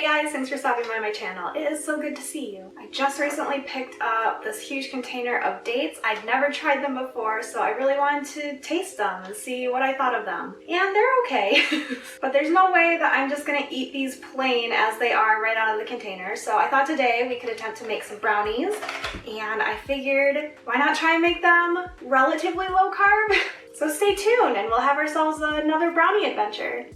guys, thanks for stopping by my channel. It is so good to see you. I just recently picked up this huge container of dates. I'd never tried them before, so I really wanted to taste them and see what I thought of them. And they're okay. But there's no way that I'm just gonna eat these plain as they are right out of the container. So I thought today we could attempt to make some brownies. And I figured, why not try and make them relatively low carb? So stay tuned and we'll have ourselves another brownie adventure.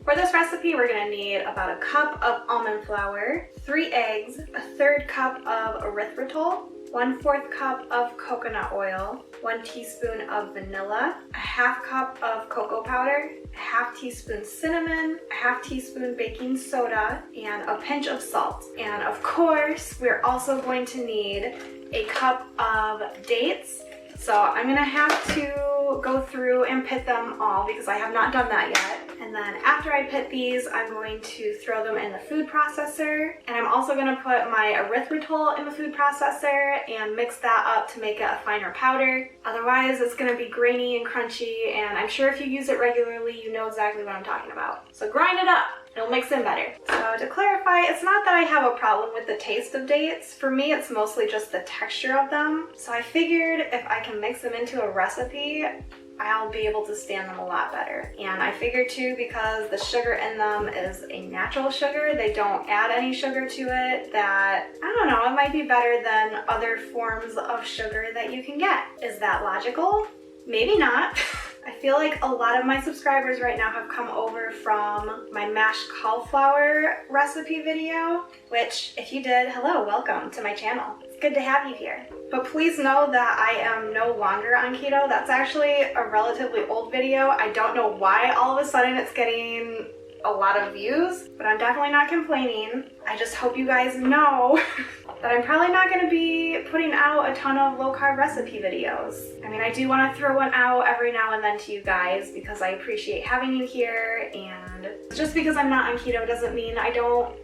For this recipe, we're gonna need about a cup of almond flour, 3 eggs, a 1/3 cup of erythritol, 1/4 cup of coconut oil, 1 teaspoon of vanilla, a 1/2 cup of cocoa powder, a 1/2 teaspoon cinnamon, a 1/2 teaspoon baking soda, and a pinch of salt. And of course, we're also going to need a cup of dates. So I'm gonna have to go through and pit them all because I have not done that yet. And then after I pit these, I'm going to throw them in the food processor. And I'm also gonna put my erythritol in the food processor and mix that up to make it a finer powder. Otherwise, it's gonna be grainy and crunchy, and I'm sure if you use it regularly, you know exactly what I'm talking about. So grind it up. It'll mix in better. So to clarify, it's not that I have a problem with the taste of dates. For me, it's mostly just the texture of them. So I figured if I can mix them into a recipe, I'll be able to stand them a lot better. And I figured too, because the sugar in them is a natural sugar, they don't add any sugar to it, that, I don't know, it might be better than other forms of sugar that you can get. Is that logical? Maybe not. I feel like a lot of my subscribers right now have come over from my mashed cauliflower recipe video, which if you did, hello, welcome to my channel. It's good to have you here. But please know that I am no longer on keto. That's actually a relatively old video. I don't know why all of a sudden it's getting a lot of views, but I'm definitely not complaining. I just hope you guys know that I'm probably not going to be putting out a ton of low-carb recipe videos. I mean, I do want to throw one out every now and then to you guys because I appreciate having you here, and just because I'm not on keto doesn't mean I don't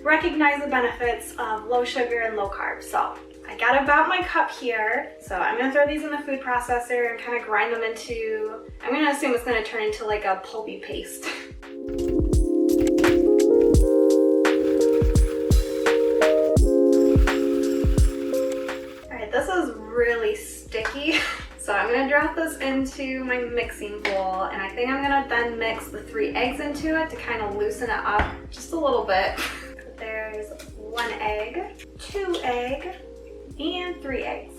recognize the benefits of low sugar and low carb. So I got about my cup here, so I'm going to throw these in the food processor and kind of grind them into, I'm going to assume it's going to turn into like a pulpy paste. This is really sticky, so I'm going to drop this into my mixing bowl, and I think I'm going to then mix the 3 eggs into it to kind of loosen it up just a little bit. There's 1 egg, 2 eggs, and 3 eggs.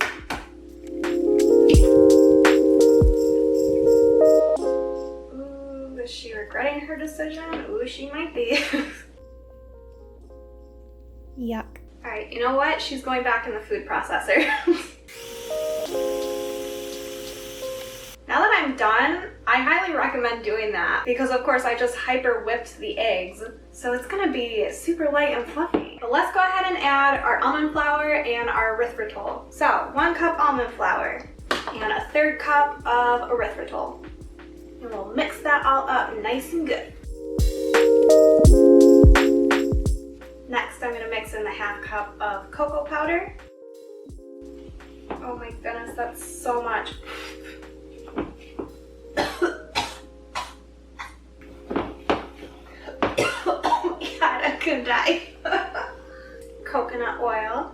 Ooh, is she regretting her decision? Ooh, she might be. Yuck. Alright, you know what? She's going back in the food processor. Now that I'm done, I highly recommend doing that because of course I just hyper whipped the eggs, so it's gonna be super light and fluffy. But let's go ahead and add our almond flour and our erythritol. So 1 cup almond flour and a 1/3 cup of erythritol. And we'll mix that all up nice and good. Next, I'm going to mix in the 1/2 cup of cocoa powder. Oh my goodness, that's so much. Oh my god, I could die. Coconut oil.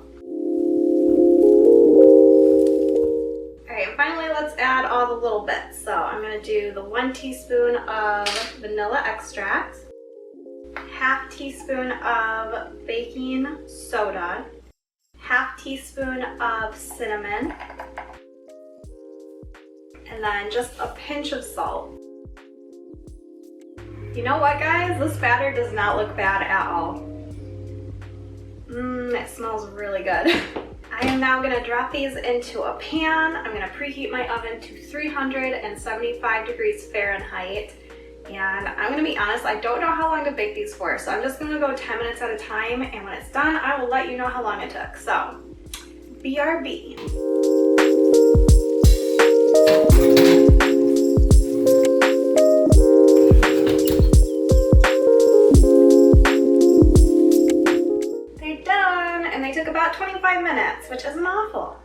Alright, and finally let's add all the little bits. So I'm going to do the 1 teaspoon of vanilla extract, 1/2 teaspoon of baking soda, 1/2 teaspoon of cinnamon, and then just a pinch of salt. You know what, guys? This batter does not look bad at all. It smells really good. I am now going to drop these into a pan. I'm going to preheat my oven to 375 degrees Fahrenheit. And I'm going to be honest, I don't know how long to bake these for, so I'm just going to go 10 minutes at a time, and when it's done, I will let you know how long it took. So, BRB. They're done, and they took about 25 minutes, which isn't awful.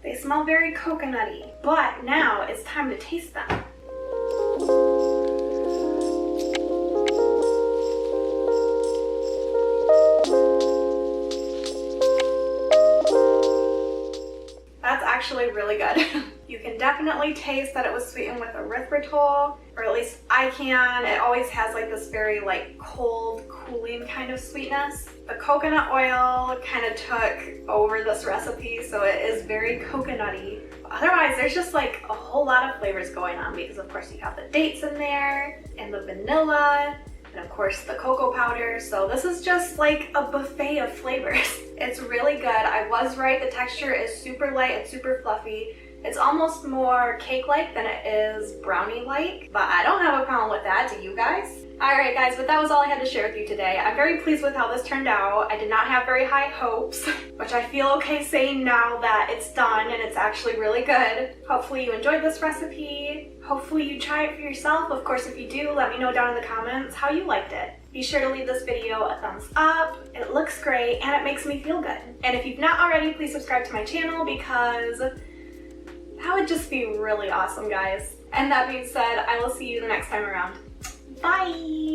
They smell very coconutty, but now it's time to taste them. definitely taste that it was sweetened with erythritol, or at least I can. It always has like this very like cold, cooling kind of sweetness. The coconut oil kind of took over this recipe, so it is very coconutty. Otherwise, there's just like a whole lot of flavors going on because of course you have the dates in there and the vanilla and of course the cocoa powder. So this is just like a buffet of flavors. It's really good. I was right, the texture is super light, it's super fluffy. It's almost more cake-like than it is brownie-like, but I don't have a problem with that. Do you guys? Alright guys, but that was all I had to share with you today. I'm very pleased with how this turned out. I did not have very high hopes, which I feel okay saying now that it's done and it's actually really good. Hopefully you enjoyed this recipe. Hopefully you try it for yourself. Of course, if you do, let me know down in the comments how you liked it. Be sure to leave this video a thumbs up. It looks great and it makes me feel good. And if you've not already, please subscribe to my channel because that would just be really awesome, guys. And that being said, I will see you the next time around. Bye!